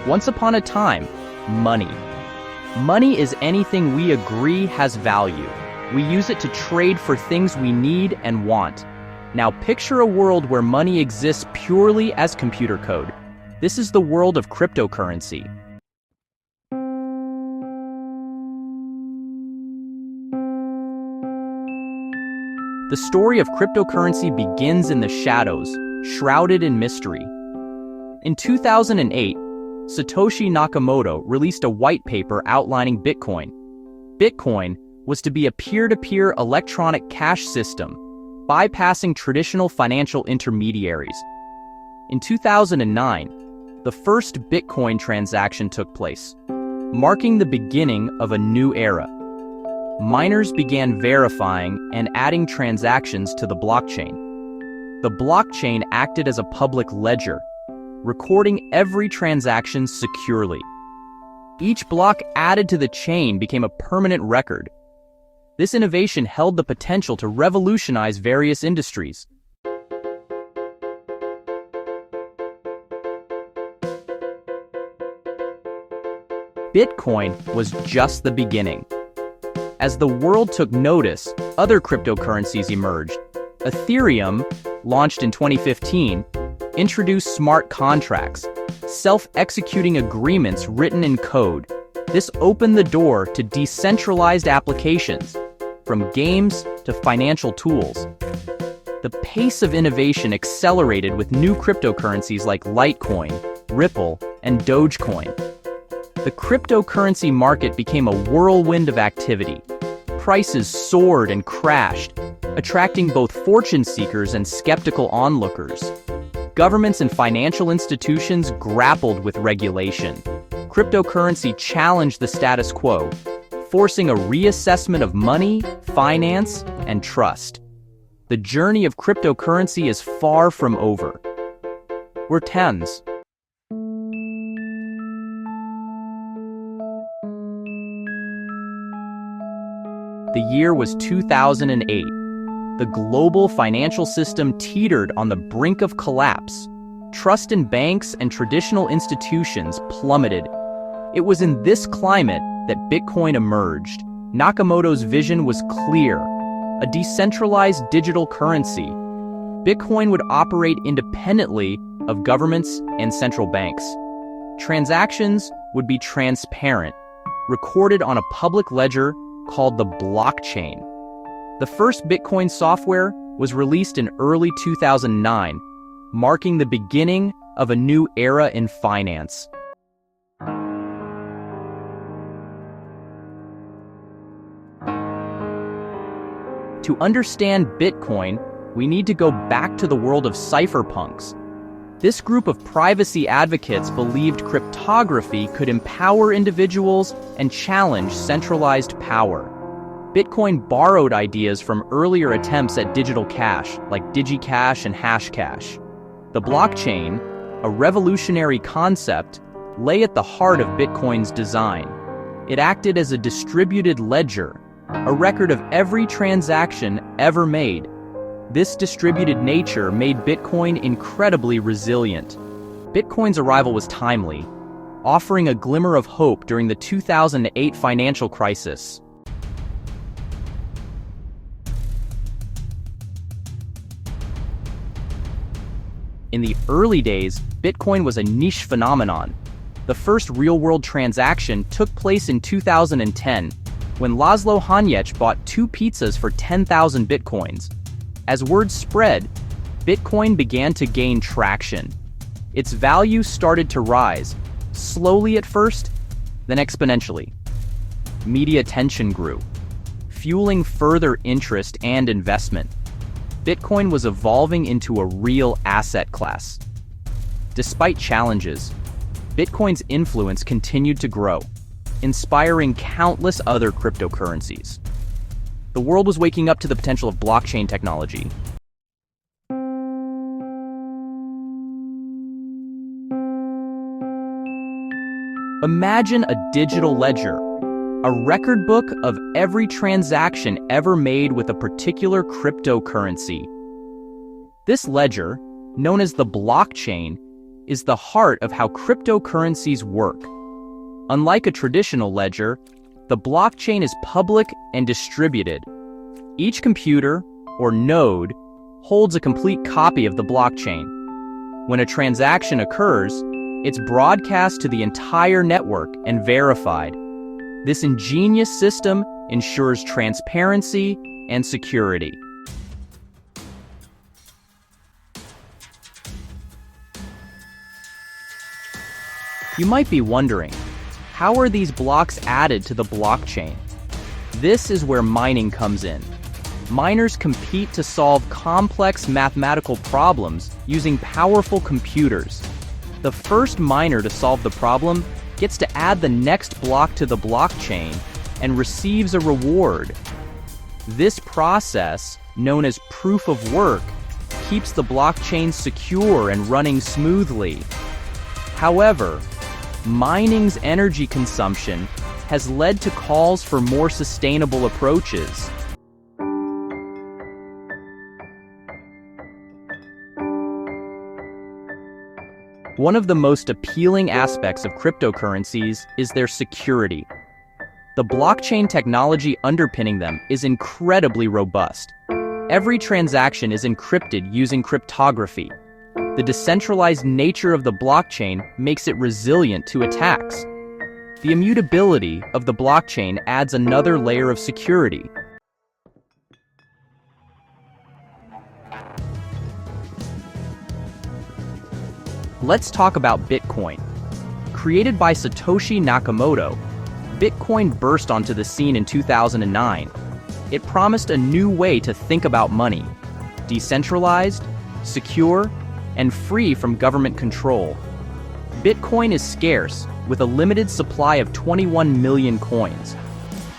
Once upon a time, money. Money is anything we agree has value. We use it to trade for things we need and want. Now picture a world where money exists purely as computer code. This is the world of cryptocurrency. The story of cryptocurrency begins in the shadows, shrouded in mystery. In 2008, Satoshi Nakamoto released a white paper outlining Bitcoin. Bitcoin was to be a peer-to-peer electronic cash system, bypassing traditional financial intermediaries. In 2009, the first Bitcoin transaction took place, marking the beginning of a new era. Miners began verifying and adding transactions to the blockchain. The blockchain acted as a public ledger, recording every transaction securely. Each block added to the chain became a permanent record. This innovation held the potential to revolutionize various industries. Bitcoin was just the beginning. As the world took notice, other cryptocurrencies emerged. Ethereum, launched in 2015, introduced smart contracts, self-executing agreements written in code. This opened the door to decentralized applications, from games to financial tools. The pace of innovation accelerated with new cryptocurrencies like Litecoin, Ripple, and Dogecoin. The cryptocurrency market became a whirlwind of activity. Prices soared and crashed, attracting both fortune seekers and skeptical onlookers. Governments and financial institutions grappled with regulation. Cryptocurrency challenged the status quo, forcing a reassessment of money, finance, and trust. The journey of cryptocurrency is far from over. We're tens. The year was 2008. The global financial system teetered on the brink of collapse. Trust in banks and traditional institutions plummeted. It was in this climate that Bitcoin emerged. Nakamoto's vision was clear: a decentralized digital currency. Bitcoin would operate independently of governments and central banks. Transactions would be transparent, recorded on a public ledger called the blockchain. The first Bitcoin software was released in early 2009, marking the beginning of a new era in finance. To understand Bitcoin, we need to go back to the world of cypherpunks. This group of privacy advocates believed cryptography could empower individuals and challenge centralized power. Bitcoin borrowed ideas from earlier attempts at digital cash, like DigiCash and Hashcash. The blockchain, a revolutionary concept, lay at the heart of Bitcoin's design. It acted as a distributed ledger, a record of every transaction ever made. This distributed nature made Bitcoin incredibly resilient. Bitcoin's arrival was timely, offering a glimmer of hope during the 2008 financial crisis. In the early days, Bitcoin was a niche phenomenon. The first real-world transaction took place in 2010, when Laszlo Hanyecz bought 2 pizzas for 10,000 Bitcoins. As word spread, Bitcoin began to gain traction. Its value started to rise, slowly at first, then exponentially. Media attention grew, fueling further interest and investment. Bitcoin was evolving into a real asset class. Despite challenges, Bitcoin's influence continued to grow, inspiring countless other cryptocurrencies. The world was waking up to the potential of blockchain technology. Imagine a digital ledger, a record book of every transaction ever made with a particular cryptocurrency. This ledger, known as the blockchain, is the heart of how cryptocurrencies work. Unlike a traditional ledger, the blockchain is public and distributed. Each computer, or node, holds a complete copy of the blockchain. When a transaction occurs, it's broadcast to the entire network and verified. This ingenious system ensures transparency and security. You might be wondering, how are these blocks added to the blockchain? This is where mining comes in. Miners compete to solve complex mathematical problems using powerful computers. The first miner to solve the problem gets to add the next block to the blockchain and receives a reward. This process, known as proof of work, keeps the blockchain secure and running smoothly. However, mining's energy consumption has led to calls for more sustainable approaches. One of the most appealing aspects of cryptocurrencies is their security. The blockchain technology underpinning them is incredibly robust. Every transaction is encrypted using cryptography. The decentralized nature of the blockchain makes it resilient to attacks. The immutability of the blockchain adds another layer of security. Let's talk about Bitcoin. Created by Satoshi Nakamoto, Bitcoin burst onto the scene in 2009. It promised a new way to think about money: decentralized, secure, and free from government control. Bitcoin is scarce, with a limited supply of 21 million coins.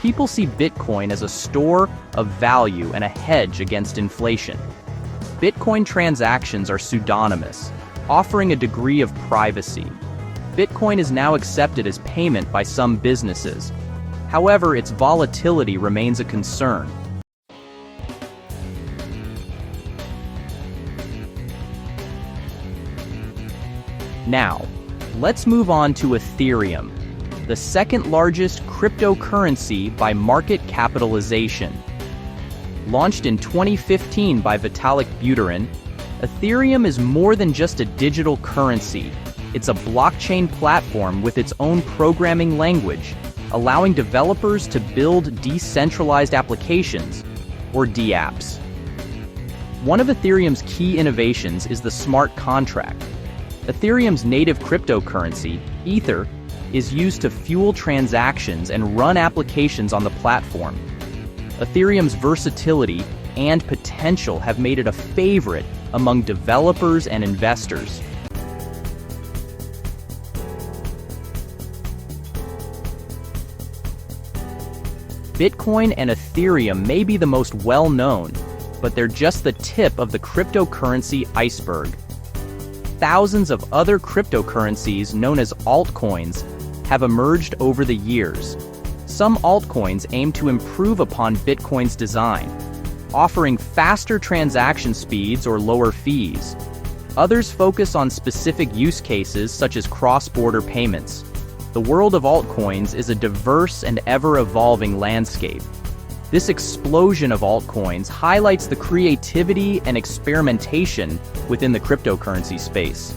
People see Bitcoin as a store of value and a hedge against inflation. Bitcoin transactions are pseudonymous, offering a degree of privacy. Bitcoin is now accepted as payment by some businesses. However, its volatility remains a concern. Now, let's move on to Ethereum, the second largest cryptocurrency by market capitalization. Launched in 2015 by Vitalik Buterin, Ethereum is more than just a digital currency. It's a blockchain platform with its own programming language, allowing developers to build decentralized applications, or dApps. One of Ethereum's key innovations is the smart contract. Ethereum's native cryptocurrency, Ether, is used to fuel transactions and run applications on the platform. Ethereum's versatility and potential have made it a favorite among developers and investors. Bitcoin and Ethereum may be the most well-known, but they're just the tip of the cryptocurrency iceberg. Thousands of other cryptocurrencies known as altcoins have emerged over the years. Some altcoins aim to improve upon Bitcoin's design, offering faster transaction speeds or lower fees. Others focus on specific use cases such as cross-border payments. The world of altcoins is a diverse and ever-evolving landscape. This explosion of altcoins highlights the creativity and experimentation within the cryptocurrency space.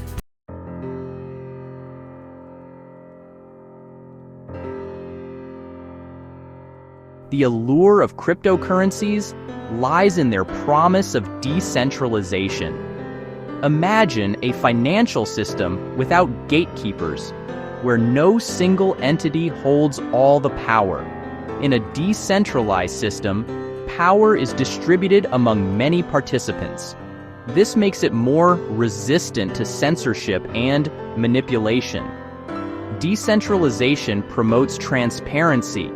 The allure of cryptocurrencies lies in their promise of decentralization. Imagine a financial system without gatekeepers, where no single entity holds all the power. In a decentralized system, power is distributed among many participants. This makes it more resistant to censorship and manipulation. Decentralization promotes transparency,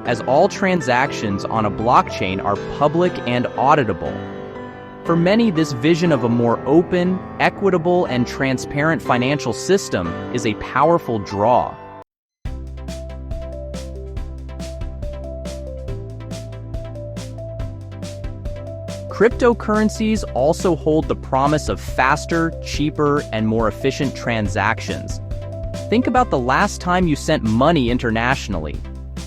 as all transactions on a blockchain are public and auditable. For many, this vision of a more open, equitable, and transparent financial system is a powerful draw. Cryptocurrencies also hold the promise of faster, cheaper, and more efficient transactions. Think about the last time you sent money internationally.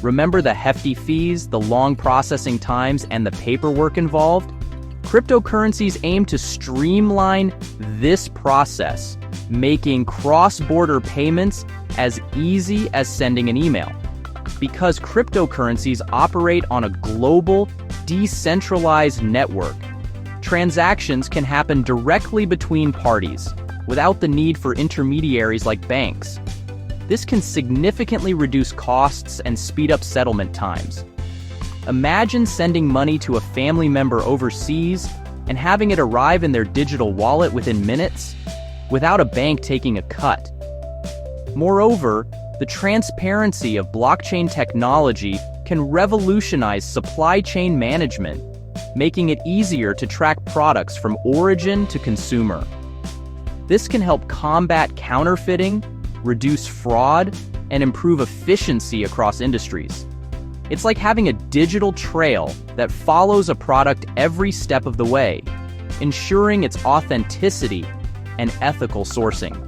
Remember the hefty fees, the long processing times, and the paperwork involved? Cryptocurrencies aim to streamline this process, making cross-border payments as easy as sending an email. Because cryptocurrencies operate on a global, decentralized network, transactions can happen directly between parties, without the need for intermediaries like banks. This can significantly reduce costs and speed up settlement times. Imagine sending money to a family member overseas and having it arrive in their digital wallet within minutes, without a bank taking a cut. Moreover, the transparency of blockchain technology can revolutionize supply chain management, making it easier to track products from origin to consumer. This can help combat counterfeiting, reduce fraud, and improve efficiency across industries. It's like having a digital trail that follows a product every step of the way, ensuring its authenticity and ethical sourcing.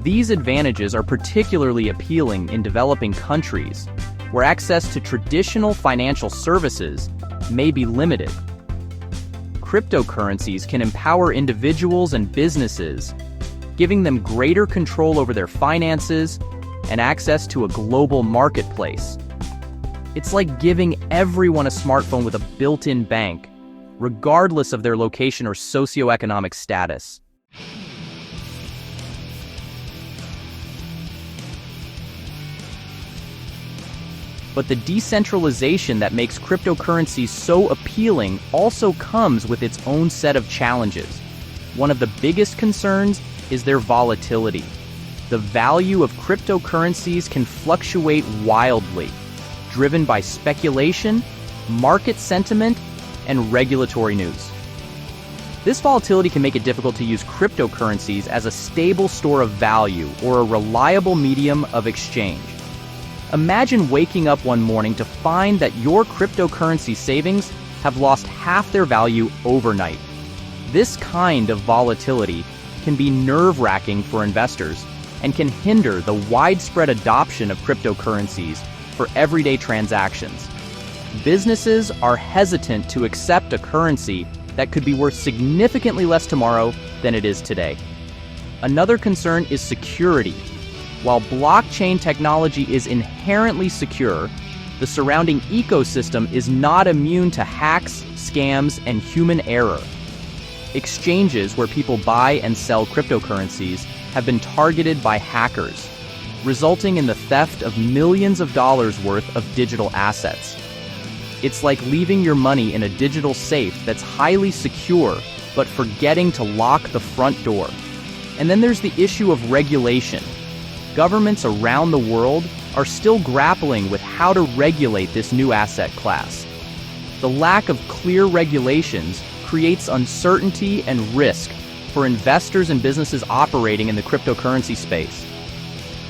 These advantages are particularly appealing in developing countries, where access to traditional financial services may be limited. Cryptocurrencies can empower individuals and businesses, giving them greater control over their finances and access to a global marketplace. It's like giving everyone a smartphone with a built-in bank, regardless of their location or socioeconomic status. But the decentralization that makes cryptocurrencies so appealing also comes with its own set of challenges. One of the biggest concerns is their volatility. The value of cryptocurrencies can fluctuate wildly, driven by speculation, market sentiment, and regulatory news. This volatility can make it difficult to use cryptocurrencies as a stable store of value or a reliable medium of exchange. Imagine waking up one morning to find that your cryptocurrency savings have lost half their value overnight. This kind of volatility can be nerve-wracking for investors and can hinder the widespread adoption of cryptocurrencies for everyday transactions. Businesses are hesitant to accept a currency that could be worth significantly less tomorrow than it is today. Another concern is security. While blockchain technology is inherently secure, the surrounding ecosystem is not immune to hacks, scams, and human error. Exchanges where people buy and sell cryptocurrencies have been targeted by hackers, resulting in the theft of millions of dollars worth of digital assets. It's like leaving your money in a digital safe that's highly secure, but forgetting to lock the front door. And then there's the issue of regulation. Governments around the world are still grappling with how to regulate this new asset class. The lack of clear regulations creates uncertainty and risk for investors and businesses operating in the cryptocurrency space.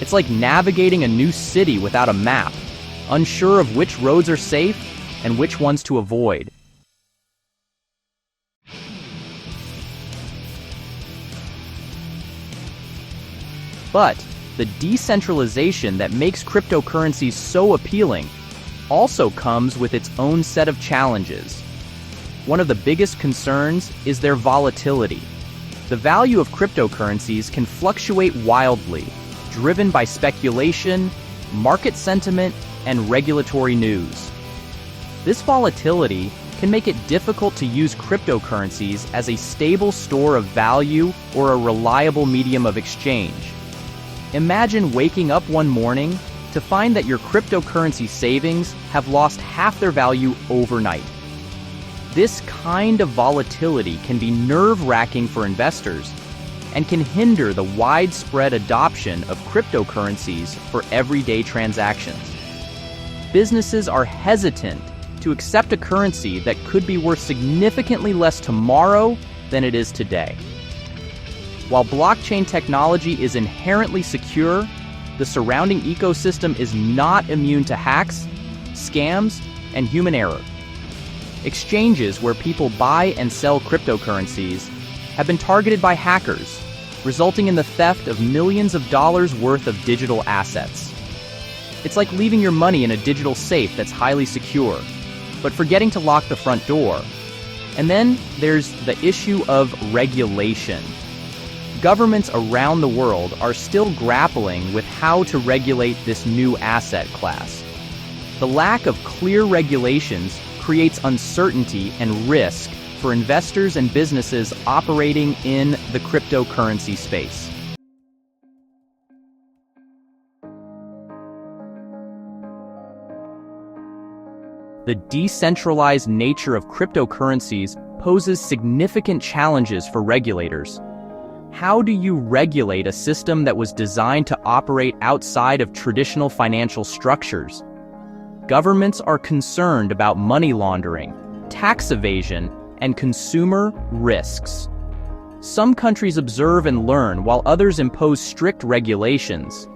It's like navigating a new city without a map, unsure of which roads are safe and which ones to avoid. But the decentralization that makes cryptocurrencies so appealing also comes with its own set of challenges. One of the biggest concerns is their volatility. The value of cryptocurrencies can fluctuate wildly, driven by speculation, market sentiment, and regulatory news. This volatility can make it difficult to use cryptocurrencies as a stable store of value or a reliable medium of exchange. Imagine waking up one morning to find that your cryptocurrency savings have lost half their value overnight. This kind of volatility can be nerve-wracking for investors and can hinder the widespread adoption of cryptocurrencies for everyday transactions. Businesses are hesitant to accept a currency that could be worth significantly less tomorrow than it is today. While blockchain technology is inherently secure, the surrounding ecosystem is not immune to hacks, scams, and human error. Exchanges where people buy and sell cryptocurrencies have been targeted by hackers, resulting in the theft of millions of dollars worth of digital assets. It's like leaving your money in a digital safe that's highly secure, but forgetting to lock the front door. And then there's the issue of regulation. Governments around the world are still grappling with how to regulate this new asset class. The lack of clear regulations creates uncertainty and risk for investors and businesses operating in the cryptocurrency space. The decentralized nature of cryptocurrencies poses significant challenges for regulators. How do you regulate a system that was designed to operate outside of traditional financial structures? Governments are concerned about money laundering, tax evasion, and consumer risks. Some countries observe and learn while others impose strict regulations.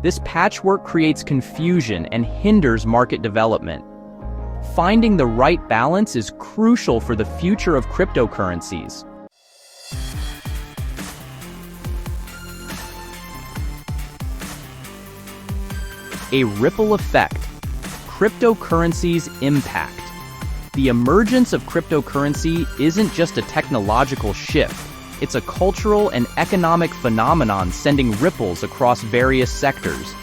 This patchwork creates confusion and hinders market development. Finding the right balance is crucial for the future of cryptocurrencies. A ripple effect. Cryptocurrency's impact. The emergence of cryptocurrency isn't just a technological shift, it's a cultural and economic phenomenon sending ripples across various sectors.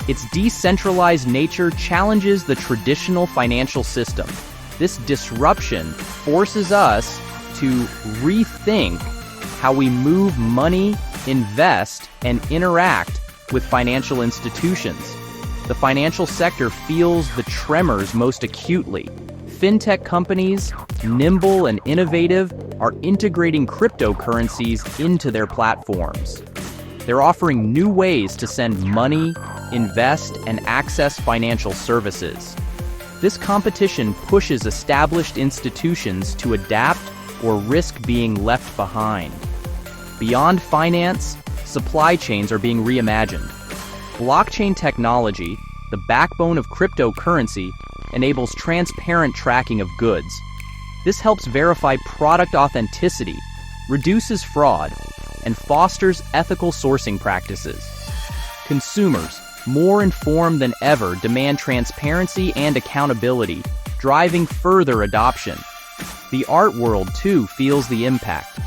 Its decentralized nature challenges the traditional financial system. This disruption forces us to rethink how we move money, invest, and interact with financial institutions. The financial sector feels the tremors most acutely. Fintech companies, nimble and innovative, are integrating cryptocurrencies into their platforms. They're offering new ways to send money, invest, and access financial services. This competition pushes established institutions to adapt or risk being left behind. Beyond finance, supply chains are being reimagined. Blockchain technology, the backbone of cryptocurrency, enables transparent tracking of goods. This helps verify product authenticity, reduces fraud, and fosters ethical sourcing practices. Consumers, more informed than ever, demand transparency and accountability, driving further adoption. The art world, too, feels the impact.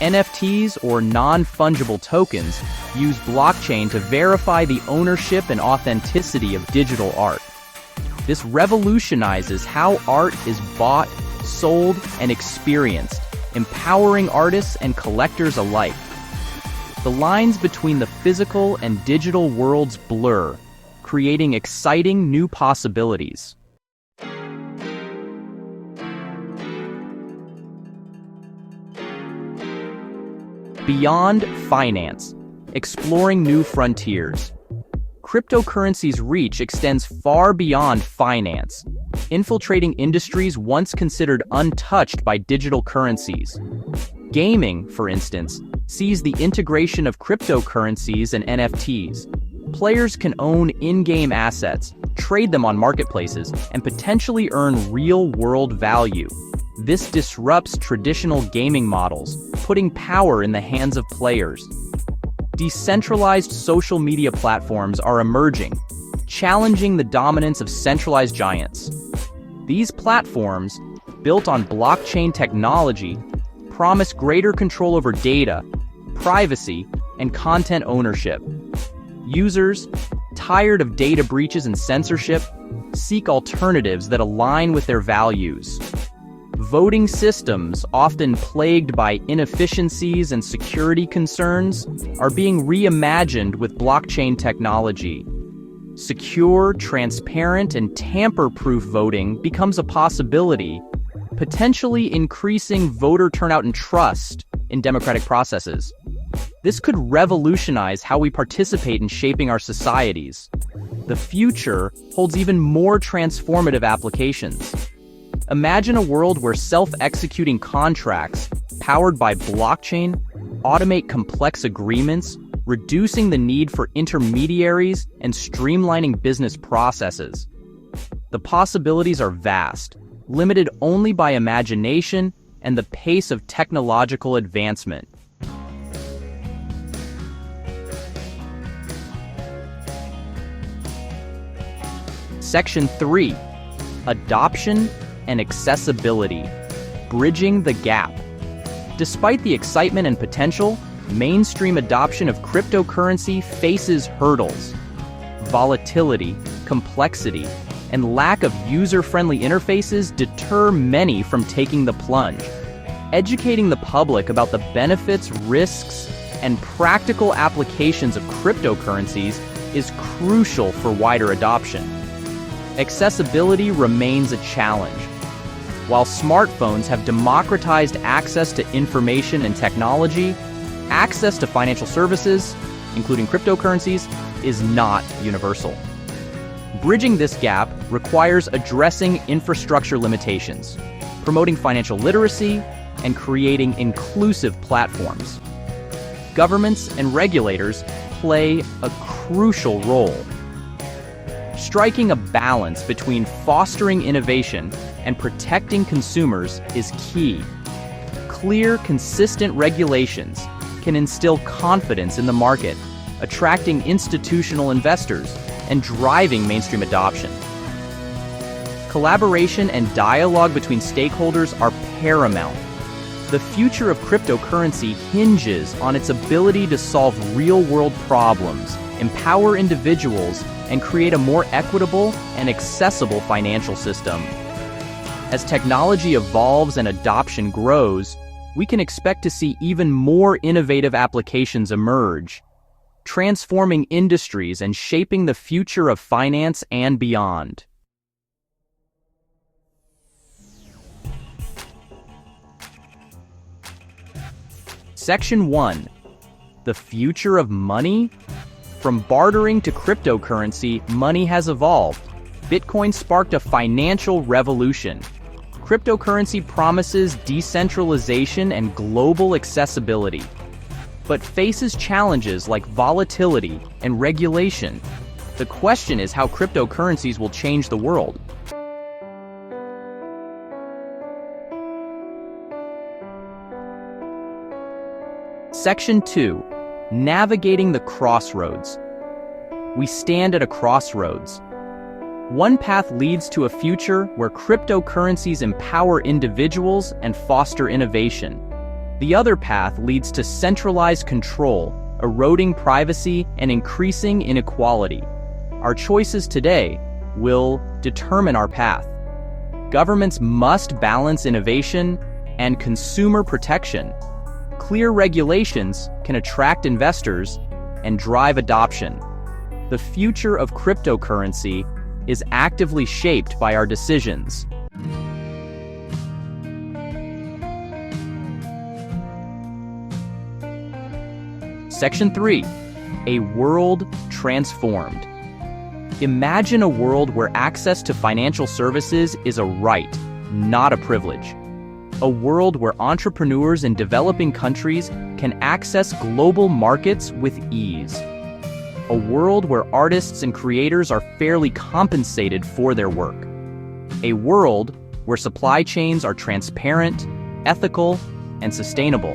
NFTs, or non-fungible tokens, use blockchain to verify the ownership and authenticity of digital art. This revolutionizes how art is bought, sold, and experienced, empowering artists and collectors alike. The lines between the physical and digital worlds blur, creating exciting new possibilities. Beyond finance, exploring new frontiers. Cryptocurrency's reach extends far beyond finance, infiltrating industries once considered untouched by digital currencies. Gaming, for instance, sees the integration of cryptocurrencies and NFTs. Players can own in-game assets, trade them on marketplaces, and potentially earn real-world value. This disrupts traditional gaming models, putting power in the hands of players. Decentralized social media platforms are emerging, challenging the dominance of centralized giants. These platforms, built on blockchain technology, promise greater control over data, privacy, and content ownership. Users, tired of data breaches and censorship, seek alternatives that align with their values. Voting systems, often plagued by inefficiencies and security concerns, are being reimagined with blockchain technology. Secure, transparent, and tamper-proof voting becomes a possibility, potentially increasing voter turnout and trust in democratic processes. This could revolutionize how we participate in shaping our societies. The future holds even more transformative applications. Imagine a world where self-executing contracts, powered by blockchain, automate complex agreements, reducing the need for intermediaries and streamlining business processes. The possibilities are vast, limited only by imagination and the pace of technological advancement. Section 3. Adoption and accessibility. Bridging the gap. Despite the excitement and potential, mainstream adoption of cryptocurrency faces hurdles. Volatility, complexity, and lack of user-friendly interfaces deter many from taking the plunge. Educating the public about the benefits, risks, and practical applications of cryptocurrencies is crucial for wider adoption. Accessibility remains a challenge. While smartphones have democratized access to information and technology, access to financial services, including cryptocurrencies, is not universal. Bridging this gap requires addressing infrastructure limitations, promoting financial literacy, and creating inclusive platforms. Governments and regulators play a crucial role. Striking a balance between fostering innovation and protecting consumers is key. Clear, consistent regulations can instill confidence in the market, attracting institutional investors and driving mainstream adoption. Collaboration and dialogue between stakeholders are paramount. The future of cryptocurrency hinges on its ability to solve real-world problems, empower individuals, and create a more equitable and accessible financial system. As technology evolves and adoption grows, we can expect to see even more innovative applications emerge, transforming industries and shaping the future of finance and beyond. Section 1. The future of money? From bartering to cryptocurrency, money has evolved. Bitcoin sparked a financial revolution. Cryptocurrency promises decentralization and global accessibility, but faces challenges like volatility and regulation. The question is how cryptocurrencies will change the world. Section 2. Navigating the crossroads. We stand at a crossroads. One path leads to a future where cryptocurrencies empower individuals and foster innovation. The other path leads to centralized control, eroding privacy and increasing inequality. Our choices today will determine our path. Governments must balance innovation and consumer protection. Clear regulations can attract investors and drive adoption. The future of cryptocurrency is actively shaped by our decisions. Section 3. A world transformed. Imagine a world where access to financial services is a right, not a privilege. A world where entrepreneurs in developing countries can access global markets with ease. A world where artists and creators are fairly compensated for their work. A world where supply chains are transparent, ethical, and sustainable.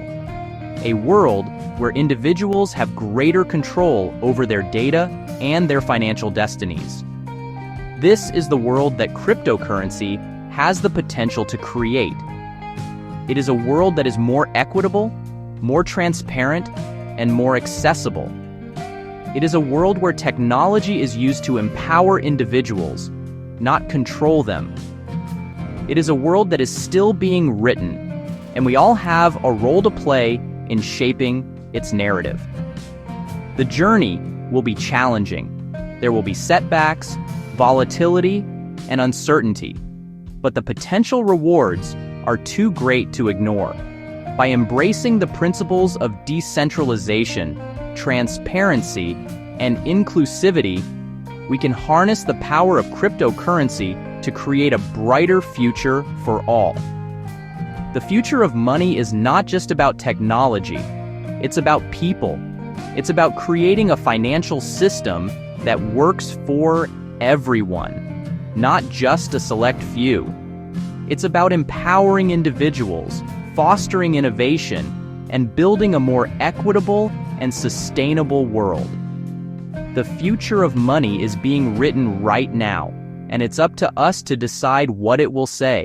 A world where individuals have greater control over their data and their financial destinies. This is the world that cryptocurrency has the potential to create. It is a world that is more equitable, more transparent, and more accessible. It is a world where technology is used to empower individuals, not control them. It is a world that is still being written, and we all have a role to play in shaping its narrative. The journey will be challenging. There will be setbacks, volatility, and uncertainty, but the potential rewards are too great to ignore. By embracing the principles of decentralization, transparency, and inclusivity, we can harness the power of cryptocurrency to create a brighter future for all. The future of money is not just about technology, it's about people. It's about creating a financial system that works for everyone, not just a select few. It's about empowering individuals, fostering innovation, and building a more equitable and sustainable world. The future of money is being written right now, and it's up to us to decide what it will say.